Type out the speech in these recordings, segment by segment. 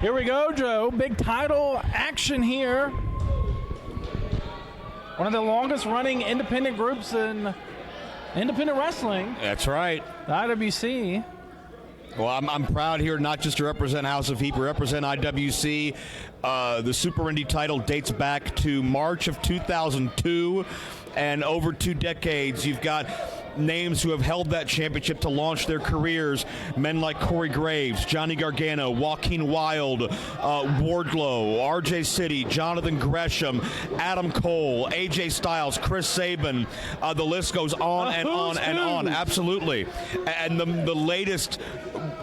Here we go, Joe. Big title action here. One of the longest running independent groups in independent wrestling. That's right. The IWC. Well, I'm proud here not just to represent House of Heat, but represent IWC. The Super Indy title dates back to March of 2002, and over 2 decades, you've got names who have held that championship to launch their careers. Men like Corey Graves, Johnny Gargano, Joaquin Wilde, Wardlow, RJ City, Jonathan Gresham, Adam Cole, AJ Styles, Chris Sabin. The list goes on and on and on. Absolutely. And the latest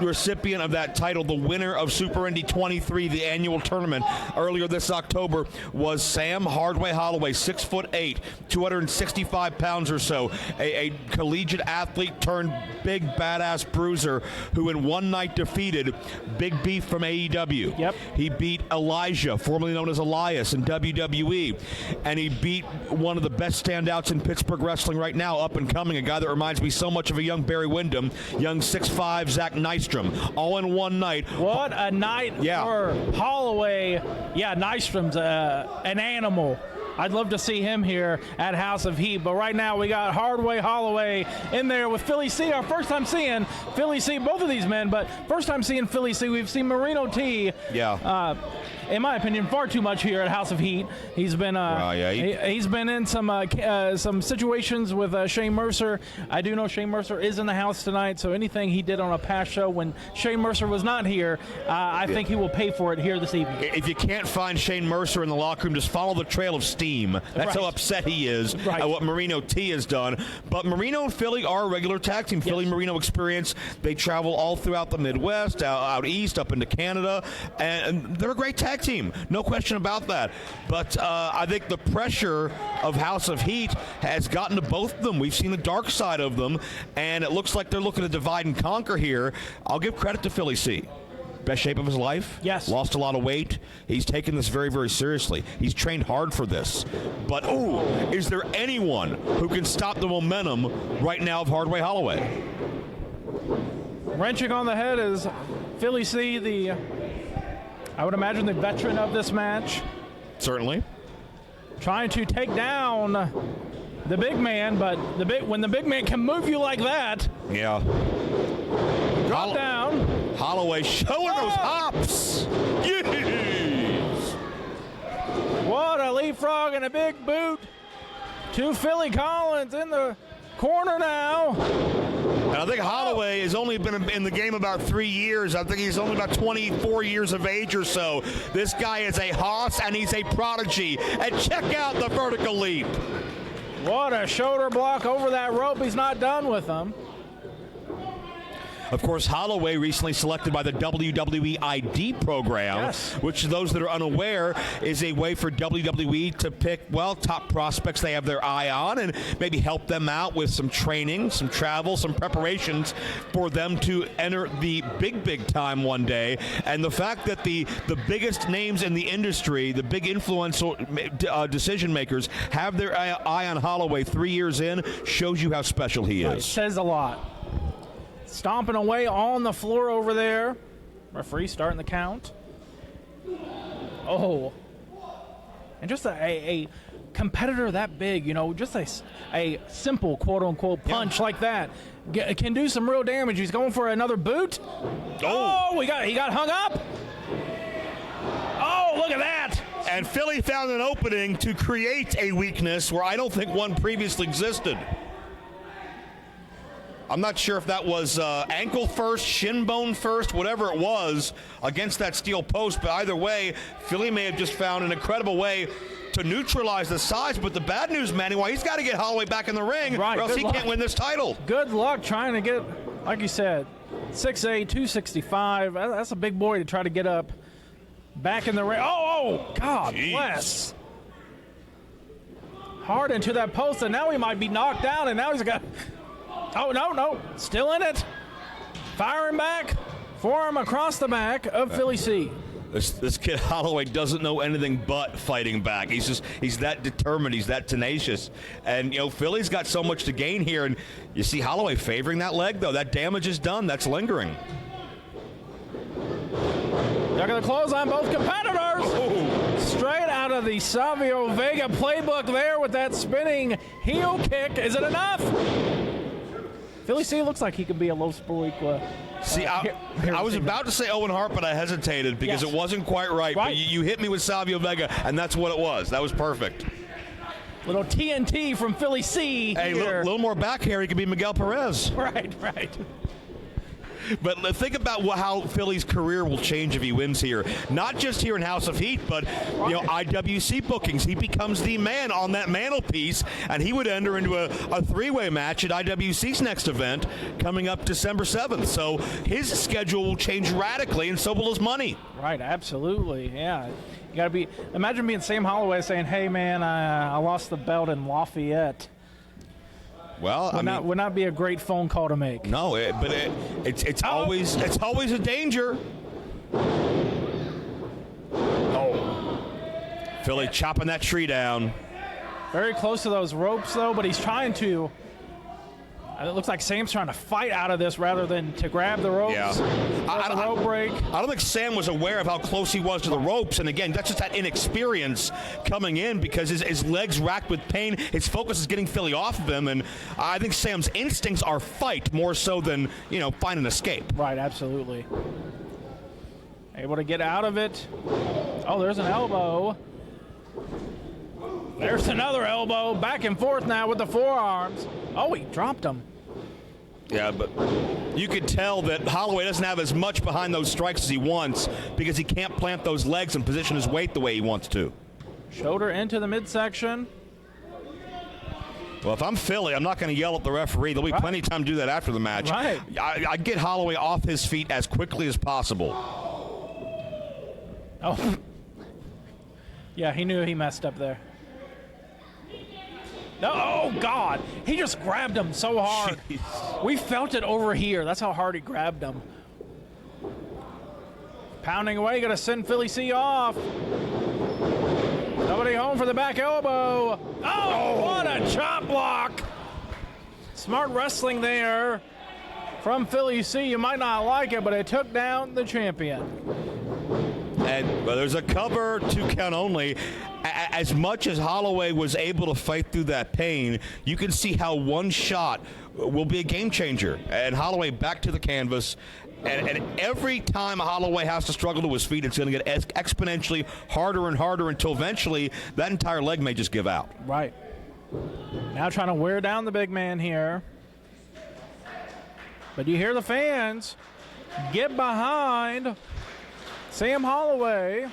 recipient of that title, the winner of Super Indy 23, the annual tournament earlier this October, was Sam Holloway, 6'8", 265 pounds or so, a collegiate athlete turned big badass bruiser who in one night defeated Big Beef from AEW. Yep. He beat Elijah, formerly known as Elias, in WWE, and he beat one of the best standouts in Pittsburgh wrestling right now, up and coming, a guy that reminds me so much of a young Barry Windham, young 6'5" Zach Nystrom, all in one night. What a night for Holloway. Yeah, Nystrom's an animal. I'd love to see him here at House of Heat. But right now we got Holloway in there with Philly C. Our first time seeing Philly C, both of these men, but first time seeing Philly C. We've seen Marino T. Yeah. In my opinion, far too much here at House of Heat. He's been he's been in some situations with Shane Mercer. I do know Shane Mercer is in the house tonight, so anything he did on a past show when Shane Mercer was not here, I think he will pay for it here this evening. If you can't find Shane Mercer in the locker room, just follow the trail of steam. That's how upset he is at what Marino T has done. But Marino and Philly are a regular tag team. Philly Marino experience. They travel all throughout the Midwest, out east, up into Canada, and they're a great tag team. No question about that. But I think the pressure of House of Heat has gotten to both of them. We've seen the dark side of them, and it looks like they're looking to divide and conquer here. I'll give credit to Philly C. Best shape of his life. Yes. Lost a lot of weight. He's taken this very, very seriously. He's trained hard for this. But, is there anyone who can stop the momentum right now of Holloway? Wrenching on the head is Philly C, I would imagine the veteran of this match. Certainly. Trying to take down the big man, but when the big man can move you like that. Yeah. Drop down. Holloway showing those hops. Yes. What a leapfrog and a big boot to Philly Collins in the corner now. And I think Holloway has only been in the game about 3 years. I think he's only about 24 years of age or so. This guy is a hoss, and he's a prodigy. And check out the vertical leap. What a shoulder block over that rope. He's not done with them. Of course, Holloway recently selected by the WWE ID program, which, those that are unaware, is a way for WWE to pick, top prospects they have their eye on and maybe help them out with some training, some travel, some preparations for them to enter the big time one day. And the fact that the biggest names in the industry, the big influential decision makers, have their eye on Holloway 3 years in shows you how special he is. It says a lot. Stomping away on the floor over there. Referee starting the count. Oh. And just a competitor that big, just a simple quote-unquote punch like that can do some real damage. He's going for another boot. Oh, he got hung up. Oh, look at that. And Philly found an opening to create a weakness where I don't think one previously existed. I'm not sure if that was ankle first, shin bone first, whatever it was against that steel post. But either way, Philly may have just found an incredible way to neutralize the size. But the bad news, Manny, he's got to get Holloway back in the ring, or else he can't win this title. Good luck trying to get, like you said, 6'8", 265. That's a big boy to try to get up back in the ring. Oh, God bless. Hard into that post, and now he might be knocked down, and now he's got... Oh, no. Still in it. Firing back. Forearm across the back of Philly C. This kid Holloway doesn't know anything but fighting back. He's that determined. He's that tenacious. And, Philly's got so much to gain here. And you see Holloway favoring that leg, though. That damage is done. That's lingering. They're Look at the clothesline, both competitors. Oh. Straight out of the Savio Vega playbook there with that spinning heel kick. Is it enough? Philly C looks like he could be a Los Boricua. See, I was about to say Owen Hart, but I hesitated because it wasn't quite right. But you hit me with Savio Vega, and that's what it was. That was perfect. Little TNT from Philly C. Hey, a little more back here, he could be Miguel Perez. Right. But think about how Philly's career will change if he wins here. Not just here in House of Heat, but IWC bookings. He becomes the man on that mantelpiece, and he would enter into a three-way match at IWC's next event coming up December 7th. So his schedule will change radically, and so will his money. Right, absolutely, yeah. You got to be. Imagine being Sam Holloway saying, "Hey, man, I lost the belt in Lafayette." Well, would not be a great phone call to make. No, but it's always a danger. Oh, Philly chopping that tree down. Very close to those ropes though, but he's trying to. It looks like Sam's trying to fight out of this rather than to grab the ropes. Yeah. The rope break. I don't think Sam was aware of how close he was to the ropes. And again, that's just that inexperience coming in because his legs racked with pain. His focus is getting Philly off of him. And I think Sam's instincts are fight more so than, find an escape. Right, absolutely. Able to get out of it. Oh, there's an elbow. There's another elbow. Back and forth now with the forearms. Oh, he dropped him. Yeah, but you could tell that Holloway doesn't have as much behind those strikes as he wants because he can't plant those legs and position his weight the way he wants to. Shoulder into the midsection. Well, if I'm Philly, I'm not going to yell at the referee. There'll be plenty of time to do that after the match. Right. I get Holloway off his feet as quickly as possible. Oh. Yeah, he knew he messed up there. No, oh, God. He just grabbed him so hard. Jeez. We felt it over here. That's how hard he grabbed him. Pounding away. Going to send Philly C off. Nobody home for the back elbow. Oh, what a chop block. Smart wrestling there from Philly C. You might not like it, but it took down the champion. And there's a cover, 2 count only. As much as Holloway was able to fight through that pain, you can see how one shot will be a game changer. And Holloway back to the canvas. And every time Holloway has to struggle to his feet, it's going to get exponentially harder and harder until eventually that entire leg may just give out. Right. Now trying to wear down the big man here. But you hear the fans get behind Sam Holloway.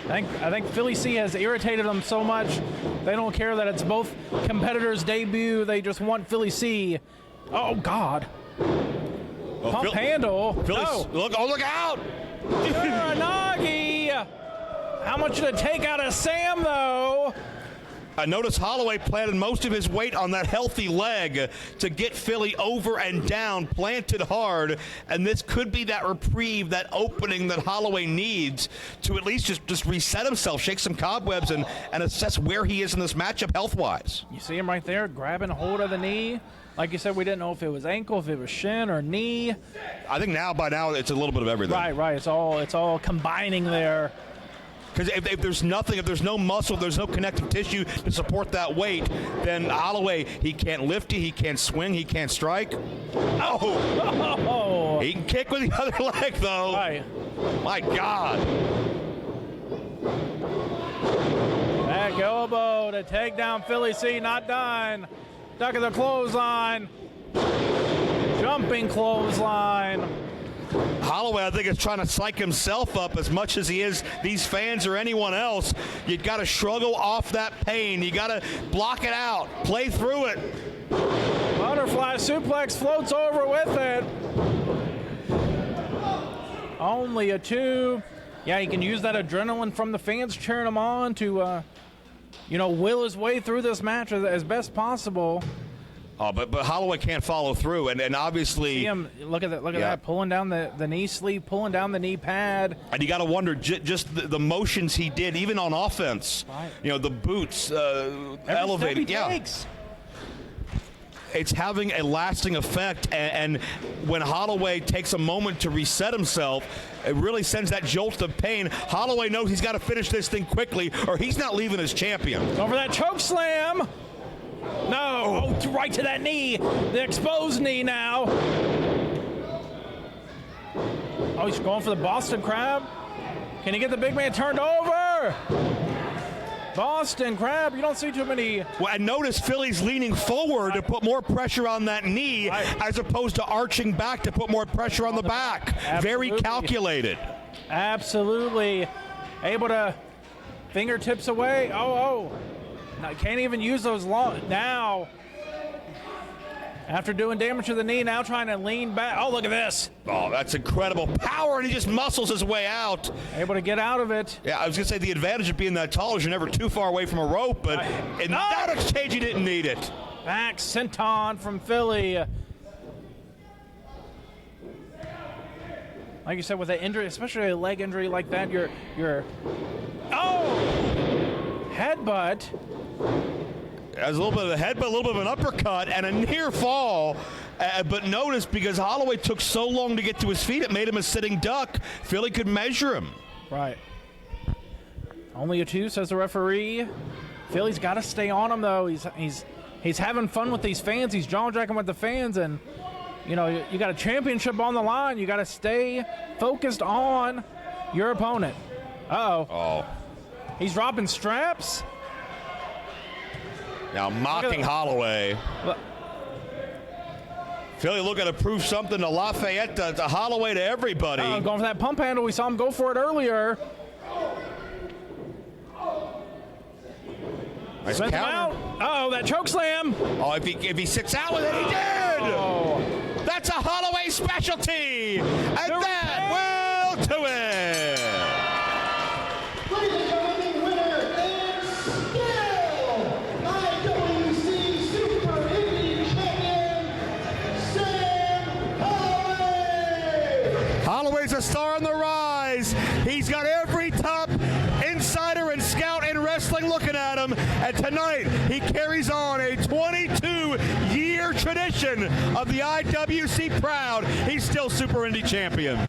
I think Philly C has irritated them so much they don't care that it's both competitors' debut. They just want Philly C. Oh, God. Pump handle. No. Look out. Uranagi. How much did it take out of Sam, though? I notice Holloway planted most of his weight on that healthy leg to get Philly over and down, planted hard, and this could be that reprieve, that opening that Holloway needs to at least just reset himself, shake some cobwebs, and assess where he is in this matchup health-wise. You see him right there grabbing hold of the knee. Like you said, we didn't know if it was ankle, if it was shin or knee. I think by now it's a little bit of everything. Right. It's all combining there. Because if there's nothing, if there's no muscle, there's no connective tissue to support that weight, then Holloway, he can't lift you, he can't swing, he can't strike. Oh! He can kick with the other leg, though. Right. My God. Back elbow to take down Philly C, not done. Duck of the clothesline. Jumping clothesline. Holloway, I think, is trying to psych himself up as much as he is these fans or anyone else. You've got to struggle off that pain. You got to block it out, play through it. Butterfly suplex floats over with it. Only a 2. Yeah, he can use that adrenaline from the fans cheering him on to, will his way through this match as best possible. Oh, but Holloway can't follow through, and obviously... See him, look at that, pulling down the knee sleeve, pulling down the knee pad. And you got to wonder, just the motions he did, even on offense. Right. The boots, elevated. Takes. it's having a lasting effect. And when Holloway takes a moment to reset himself, it really sends that jolt of pain. Holloway knows he's got to finish this thing quickly, or he's not leaving as champion. Over that choke slam. No, oh, right to that knee. The exposed knee now. Oh, he's going for the Boston Crab. Can he get the big man turned over? Boston Crab, you don't see too many. Well, and notice Philly's leaning forward to put more pressure on that knee as opposed to arching back to put more pressure on the back. Absolutely. Very calculated. Absolutely. Able to fingertips away. Oh. Now, can't even use those long. Now, after doing damage to the knee, now trying to lean back. Oh, look at this. Oh, that's incredible power, and he just muscles his way out. Able to get out of it. Yeah, I was going to say the advantage of being that tall is you're never too far away from a rope, but in that exchange, he didn't need it. Back senton from Philly. Like you said, with an injury, especially a leg injury like that, you're headbutt. There's a little bit of a headbutt, a little bit of an uppercut, and a near fall. But notice, because Holloway took so long to get to his feet, it made him a sitting duck. Philly could measure him. Right. Only a 2, says the referee. Philly's got to stay on him, though. He's having fun with these fans. He's jaw-jacking with the fans, and you know you got a championship on the line. You got to stay focused on your opponent. Oh. He's dropping straps. Now mocking Holloway. Philly looking to prove something to Lafayette, to Holloway, to everybody. Going for that pump handle. We saw him go for it earlier. Nice counter. Oh, that choke slam. Oh, if he sits out with it, he did. Oh. That's a Holloway specialty, and that will do it. Ladies and gentlemen, winner is still IWC Super Indy Champion, Sam Holloway. Holloway's a star on the rise. He's got every top insider and scout in wrestling looking at him. And tonight, he carries on a 22-year tradition of the IWC proud. He's still Super Indy Champion.